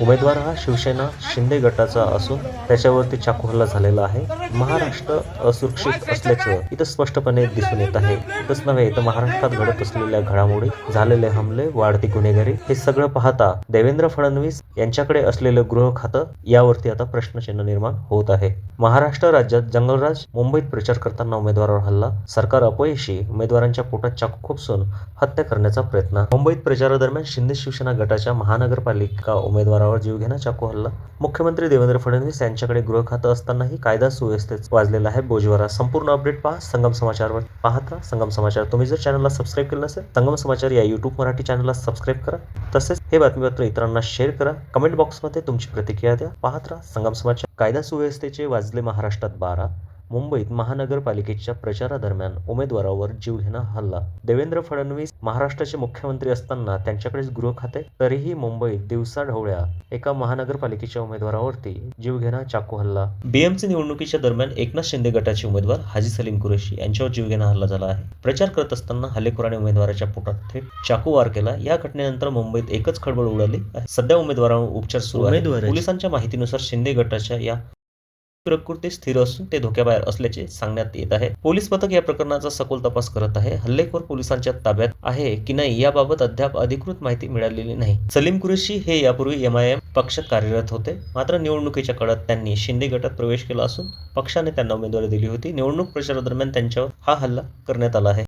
उमेदवार हा शिवसेना शिंदे गटाचा असून त्याच्यावरती चाकू हल्ला झालेला आहे. महाराष्ट्र असुरक्षित असल्याचं इथं स्पष्टपणे दिसून येत आहे. इथंच नव्हे तर महाराष्ट्रात घडत असलेल्या घडामोडी, झालेले हमले, वाढती गुन्हेगारी हे सगळं पाहता देवेंद्र फडणवीस यांच्याकडे असलेलं गृह खातं यावरती आता प्रश्नचिन्ह निर्माण होत आहे. महाराष्ट्र राज्यात जंगलराज, मुंबईत प्रचार करताना उमेदवारावर हल्ला, सरकार अपयशी, उमेदवारांच्या पोटात चाकू खुपसून हत्या करण्याचा प्रयत्न. मुंबईत प्रचारादरम्यान शिंदे शिवसेना गटाच्या महानगरपालिका उमेदवारावर जीवघेणा चाकू हल्ला. मुख्यमंत्री देवेंद्र फडणवीस यांच्याकडे गृह खातं असतानाही कायदा सुव्यवस्थेत वाजलेला आहे बोजवारा. संपूर्ण अपडेट पहा संगम समाचारवर. पाहत राहा संगम समाचार. तुम्ही जर चॅनलला सबस्क्राईब केलं नसेल, संगम समाचार या यूट्यूब मराठी चॅनलला सबस्क्राईब करा. तसेच हे बातमीपत्र इतरांना शेअर करा. कमेंट बॉक्समध्ये तुमची प्रतिक्रिया द्या. पाहत राहा संगम समाचार. कायदा सुव्यवस्थेचे वाजले महाराष्ट्रात बारा. मुंबईत महानगरपालिकेच्या प्रचारादरम्यान उमेदवारावर जीवघेणा हल्ला. देवेंद्र फडणवीस महाराष्ट्राचे मुख्यमंत्री असताना त्यांच्याकडेच गृह खाते, तरीही मुंबईत दिवसाढवळ्या एका महानगरपालिकेच्या उमेदवारावरती जीवघेणा चाकू हल्ला. बीएमसी निवडणुकीच्या दरम्यान एकनाथ शिंदे गटाचे उमेदवार हाजी सलीम कुरेशी यांच्यावर जीवघेणा हल्ला झाला आहे. प्रचार करत असताना हल्लेखोराने उमेदवाराच्या पोटात थेट चाकू वार केला. या घटनेनंतर मुंबईत एकच खळबळ उडाली आहे. सध्या उमेदवारावर उपचार सुरू आहेत. पोलिसांच्या माहितीनुसार शिंदे गटाच्या या प्रकृती स्थिर असून ते धोक्याबाहेर असल्याचे सांगण्यात येत आहे. पोलीस पथक या प्रकरणाचा सखोल तपास करत आहे. हल्लेखोर पोलिसांच्या ताब्यात आहे की नाही याबाबत अद्याप अधिकृत माहिती मिळालेली नाही. सलीम कुरेशी हे यापूर्वी एमआयएम पक्षात कार्यरत होते. मात्र निवडणुकीच्या काळात त्यांनी शिंदे गटात प्रवेश केला असून पक्षाने त्यांना उमेदवारी दिली होती. निवडणूक प्रचारादरम्यान त्यांच्यावर हा हल्ला करण्यात आला आहे.